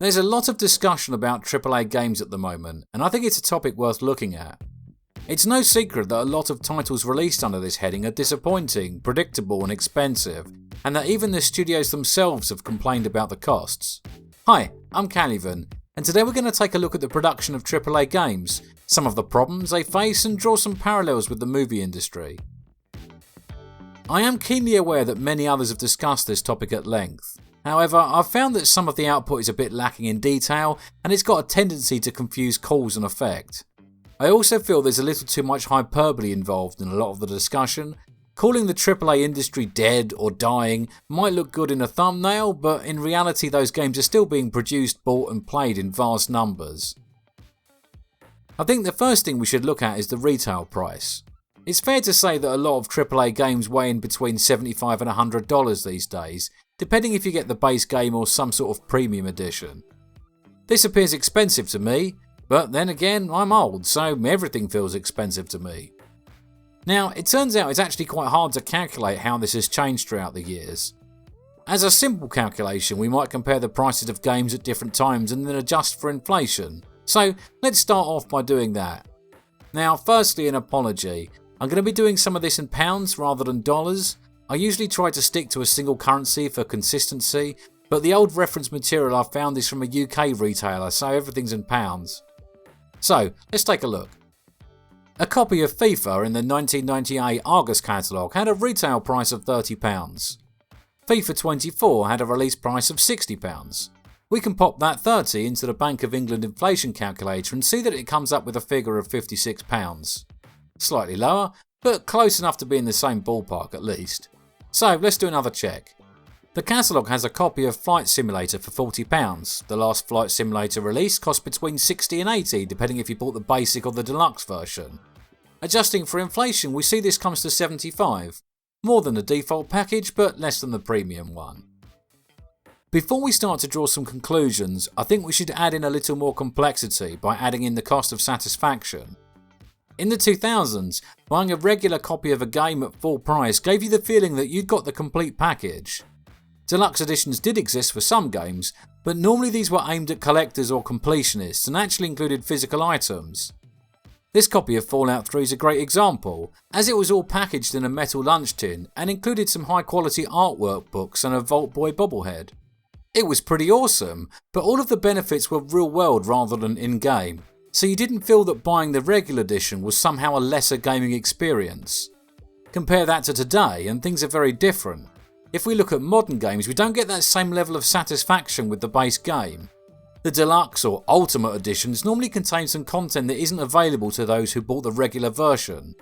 There's a lot of discussion about AAA games at the moment, and I think it's a topic worth looking at. It's no secret that a lot of titles released under this heading are disappointing, predictable and expensive, and that even the studios themselves have complained about the costs. Hi, I'm Calivan, and today we're going to take a look at the production of AAA games, some of the problems they face and draw some parallels with the movie industry. I am keenly aware that many others have discussed this topic at length. However, I've found that some of the output is a bit lacking in detail and it's got a tendency to confuse cause and effect. I also feel there's a little too much hyperbole involved in a lot of the discussion. Calling the AAA industry dead or dying might look good in a thumbnail, but in reality those games are still being produced, bought and played in vast numbers. I think the first thing we should look at is the retail price. It's fair to say that a lot of AAA games weigh in between $75 and $100 these days, depending if you get the base game or some sort of premium edition. This appears expensive to me, but then again I'm old, so everything feels expensive to me. Now, it turns out it's actually quite hard to calculate how this has changed throughout the years. As a simple calculation, we might compare the prices of games at different times and then adjust for inflation. So let's start off by doing that. Now, firstly, an apology. I'm going to be doing some of this in pounds rather than dollars. I usually try to stick to a single currency for consistency, but the old reference material I found is from a UK retailer, so everything's in pounds. So, let's take a look. A copy of FIFA in the 1998 Argus catalogue had a retail price of £30. FIFA 24 had a release price of £60. We can pop that 30 into the Bank of England inflation calculator and see that it comes up with a figure of £56. Slightly lower, but close enough to be in the same ballpark at least. So let's do another check. The catalogue has a copy of Flight Simulator for £40. The last Flight Simulator release cost between £60 and £80 depending if you bought the basic or the deluxe version. Adjusting for inflation, we see this comes to £75. More than the default package, but less than the premium one. Before we start to draw some conclusions, I think we should add in a little more complexity by adding in the cost of satisfaction. In the 2000s, buying a regular copy of a game at full price gave you the feeling that you'd got the complete package. Deluxe editions did exist for some games, but normally these were aimed at collectors or completionists and actually included physical items. This copy of Fallout 3 is a great example, as it was all packaged in a metal lunch tin and included some high quality artwork books and a Vault Boy bobblehead. It was pretty awesome, but all of the benefits were real world rather than in-game, so you didn't feel that buying the regular edition was somehow a lesser gaming experience. Compare that to today and things are very different. If we look at modern games, we don't get that same level of satisfaction with the base game. The deluxe or ultimate editions normally contain some content that isn't available to those who bought the regular version.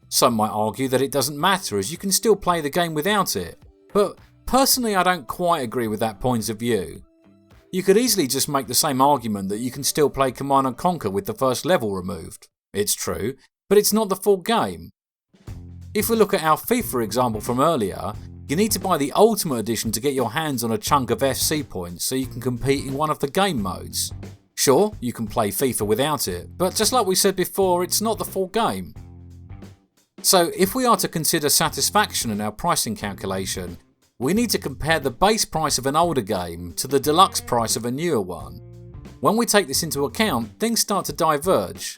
Some might argue that it doesn't matter as you can still play the game without it, but personally I don't quite agree with that point of view. You could easily just make the same argument that you can still play Command & Conquer with the first level removed. It's true, but it's not the full game. If we look at our FIFA example from earlier, you need to buy the Ultimate Edition to get your hands on a chunk of FC points so you can compete in one of the game modes. Sure, you can play FIFA without it, but just like we said before, it's not the full game. So if we are to consider satisfaction in our pricing calculation, we need to compare the base price of an older game to the deluxe price of a newer one. When we take this into account, things start to diverge.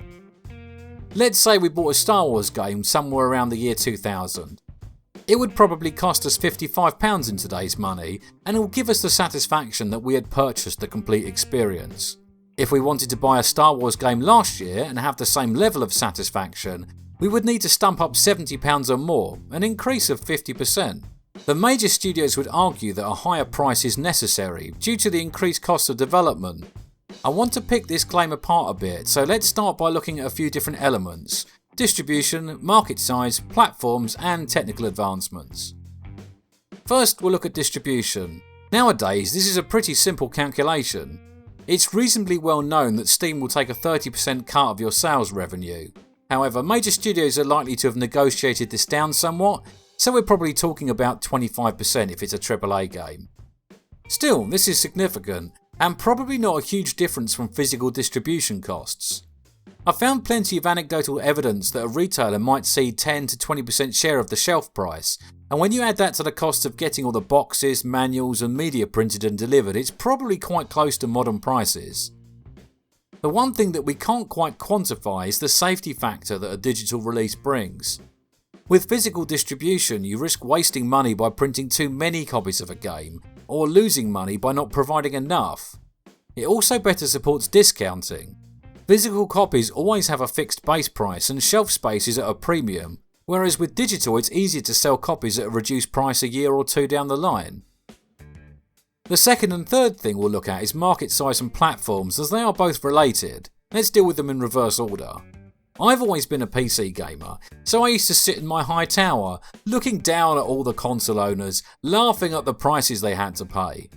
Let's say we bought a Star Wars game somewhere around the year 2000. It would probably cost us £55 in today's money, and it will give us the satisfaction that we had purchased the complete experience. If we wanted to buy a Star Wars game last year and have the same level of satisfaction, we would need to stump up £70 or more, an increase of 50%. The major studios would argue that a higher price is necessary due to the increased cost of development. I want to pick this claim apart a bit, so let's start by looking at a few different elements: distribution, market size, platforms and technical advancements. First, we'll look at distribution. Nowadays, this is a pretty simple calculation. It's reasonably well known that Steam will take a 30% cut of your sales revenue. However, major studios are likely to have negotiated this down somewhat, so we're probably talking about 25% if it's a AAA game. Still, this is significant, and probably not a huge difference from physical distribution costs. I found plenty of anecdotal evidence that a retailer might cede 10 to 20% share of the shelf price, and when you add that to the cost of getting all the boxes, manuals and media printed and delivered, it's probably quite close to modern prices. The one thing that we can't quite quantify is the safety factor that a digital release brings. With physical distribution, you risk wasting money by printing too many copies of a game, or losing money by not providing enough. It also better supports discounting. Physical copies always have a fixed base price and shelf space is at a premium, whereas with digital it's easier to sell copies at a reduced price a year or two down the line. The second and third thing we'll look at is market size and platforms, as they are both related. Let's deal with them in reverse order. I've always been a PC gamer, so I used to sit in my high tower, looking down at all the console owners, laughing at the prices they had to pay.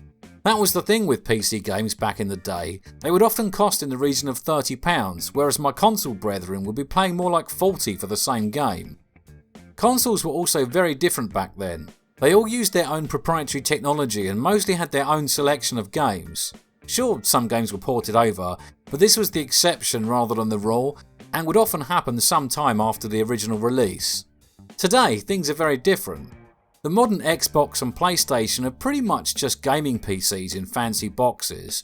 That was the thing with PC games back in the day, they would often cost in the region of £30, whereas my console brethren would be paying more like £40 for the same game. Consoles were also very different back then. They all used their own proprietary technology and mostly had their own selection of games. Sure, some games were ported over, but this was the exception rather than the rule, and would often happen some time after the original release. Today, things are very different. The modern Xbox and PlayStation are pretty much just gaming PCs in fancy boxes.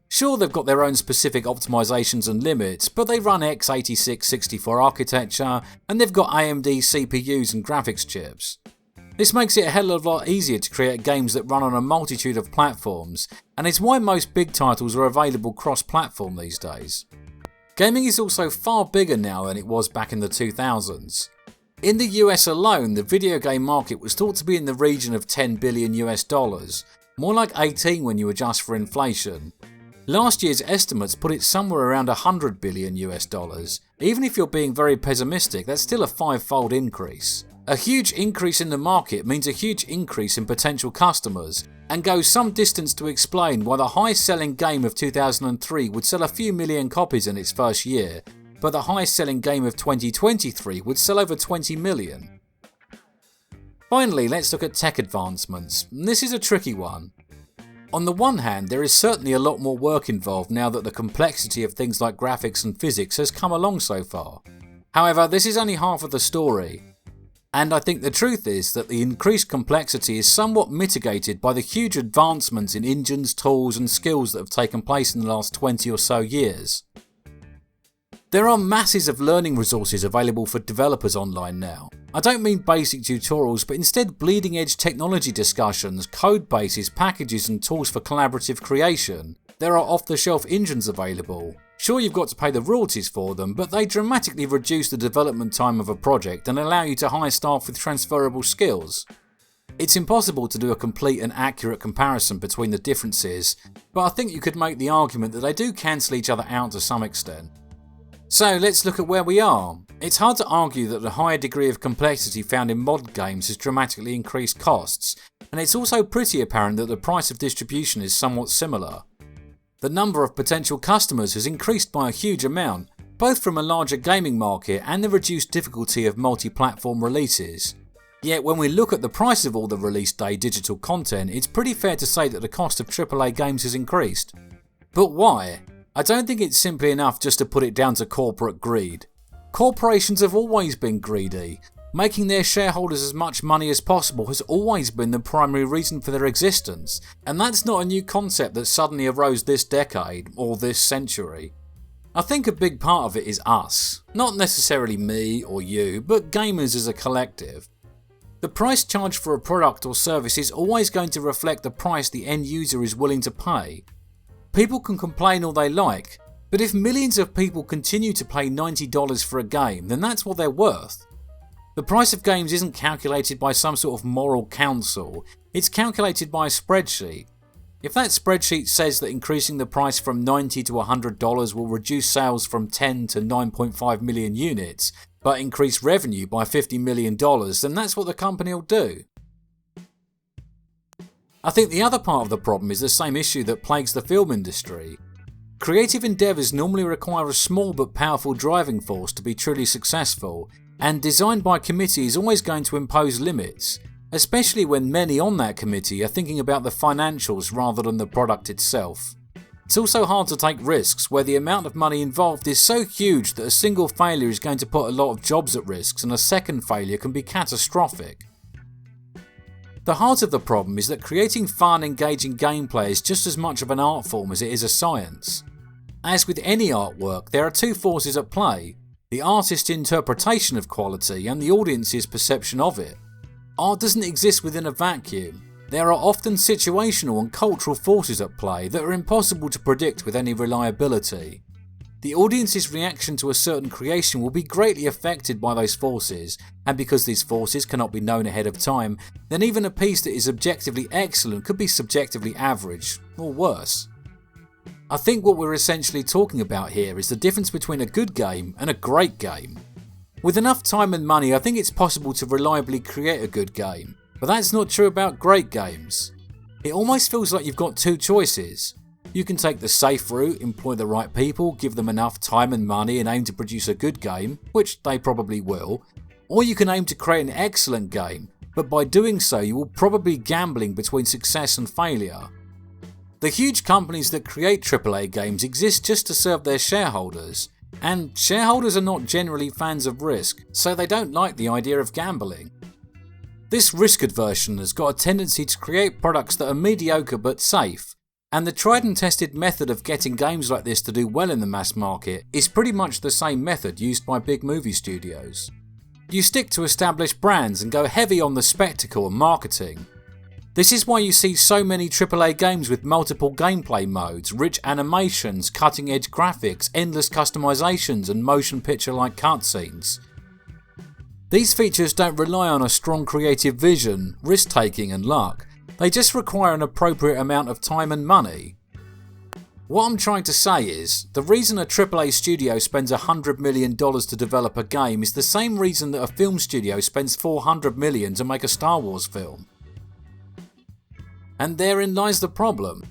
Sure, they've got their own specific optimizations and limits, but they run x86-64 architecture, and they've got AMD CPUs and graphics chips. This makes it a hell of a lot easier to create games that run on a multitude of platforms, and it's why most big titles are available cross-platform these days. Gaming is also far bigger now than it was back in the 2000s. In the US alone, the video game market was thought to be in the region of $10 billion US, more like 18 when you adjust for inflation. Last year's estimates put it somewhere around $100 billion US. Even if you're being very pessimistic, that's still a 5-fold increase. A huge increase in the market means a huge increase in potential customers, and goes some distance to explain why the highest-selling game of 2003 would sell a few million copies in its first year, but the highest-selling game of 2023 would sell over 20 million. Finally, let's look at tech advancements. This is a tricky one. On the one hand, there is certainly a lot more work involved now that the complexity of things like graphics and physics has come along so far. However, this is only half of the story. And I think the truth is that the increased complexity is somewhat mitigated by the huge advancements in engines, tools and skills that have taken place in the last 20 or so years. There are masses of learning resources available for developers online now. I don't mean basic tutorials, but instead bleeding edge technology discussions, code bases, packages and tools for collaborative creation. There are off-the-shelf engines available. Sure, you've got to pay the royalties for them, but they dramatically reduce the development time of a project and allow you to hire staff with transferable skills. It's impossible to do a complete and accurate comparison between the differences, but I think you could make the argument that they do cancel each other out to some extent. So let's look at where we are. It's hard to argue that the higher degree of complexity found in modern games has dramatically increased costs, and it's also pretty apparent that the price of distribution is somewhat similar. The number of potential customers has increased by a huge amount, both from a larger gaming market and the reduced difficulty of multi-platform releases. Yet when we look at the price of all the release day digital content, it's pretty fair to say that the cost of AAA games has increased. But why? I don't think it's simply enough just to put it down to corporate greed. Corporations have always been greedy. Making their shareholders as much money as possible has always been the primary reason for their existence, and that's not a new concept that suddenly arose this decade or this century. I think a big part of it is us. Not necessarily me or you, but gamers as a collective. The price charged for a product or service is always going to reflect the price the end user is willing to pay. People can complain all they like, but if millions of people continue to pay $90 for a game, then that's what they're worth. The price of games isn't calculated by some sort of moral council, it's calculated by a spreadsheet. If that spreadsheet says that increasing the price from $90 to $100 will reduce sales from 10 to 9.5 million units, but increase revenue by $50 million, then that's what the company will do. I think the other part of the problem is the same issue that plagues the film industry. Creative endeavours normally require a small but powerful driving force to be truly successful, and design by committee is always going to impose limits, especially when many on that committee are thinking about the financials rather than the product itself. It's also hard to take risks where the amount of money involved is so huge that a single failure is going to put a lot of jobs at risk and a second failure can be catastrophic. The heart of the problem is that creating fun, engaging gameplay is just as much of an art form as it is a science. As with any artwork, there are two forces at play: the artist's interpretation of quality and the audience's perception of it. Art doesn't exist within a vacuum. There are often situational and cultural forces at play that are impossible to predict with any reliability. The audience's reaction to a certain creation will be greatly affected by those forces, and because these forces cannot be known ahead of time, then even a piece that is objectively excellent could be subjectively average, or worse. I think what we're essentially talking about here is the difference between a good game and a great game. With enough time and money, I think it's possible to reliably create a good game, but that's not true about great games. It almost feels like you've got two choices. You can take the safe route, employ the right people, give them enough time and money and aim to produce a good game, which they probably will, or you can aim to create an excellent game, but by doing so you will probably be gambling between success and failure. The huge companies that create AAA games exist just to serve their shareholders, and shareholders are not generally fans of risk, so they don't like the idea of gambling. This risk aversion has got a tendency to create products that are mediocre but safe, and the tried and tested method of getting games like this to do well in the mass market is pretty much the same method used by big movie studios. You stick to established brands and go heavy on the spectacle and marketing. This is why you see so many AAA games with multiple gameplay modes, rich animations, cutting edge graphics, endless customizations and motion picture-like cutscenes. These features don't rely on a strong creative vision, risk-taking and luck. They just require an appropriate amount of time and money. What I'm trying to say is, the reason a AAA studio spends $100 million to develop a game is the same reason that a film studio spends $400 million to make a Star Wars film. And therein lies the problem.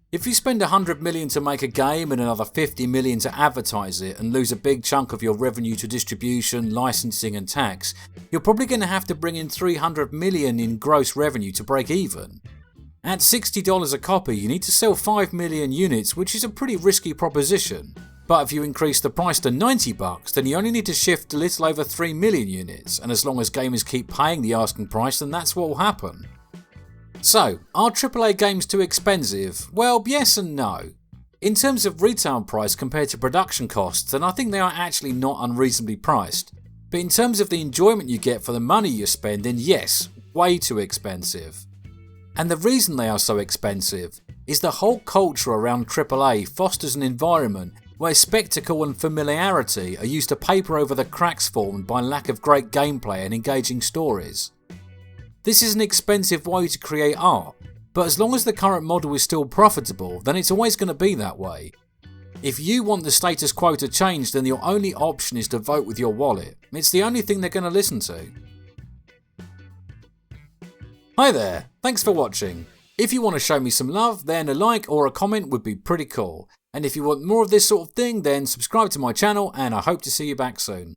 If you spend $100 million to make a game and another $50 million to advertise it and lose a big chunk of your revenue to distribution, licensing and tax, you're probably going to have to bring in $300 million in gross revenue to break even. At $60 a copy, you need to sell 5 million units, which is a pretty risky proposition. But if you increase the price to $90, then you only need to shift a little over 3 million units, and as long as gamers keep paying the asking price, then that's what will happen. So, are AAA games too expensive? Well, yes and no. In terms of retail price compared to production costs, then I think they are actually not unreasonably priced. But in terms of the enjoyment you get for the money you spend, then yes, way too expensive. And the reason they are so expensive is the whole culture around AAA fosters an environment where spectacle and familiarity are used to paper over the cracks formed by lack of great gameplay and engaging stories. This is an expensive way to create art, but as long as the current model is still profitable, then it's always going to be that way. If you want the status quo to change, then your only option is to vote with your wallet. It's the only thing they're going to listen to. Hi there, thanks for watching. If you want to show me some love, then a like or a comment would be pretty cool. And if you want more of this sort of thing, then subscribe to my channel and I hope to see you back soon.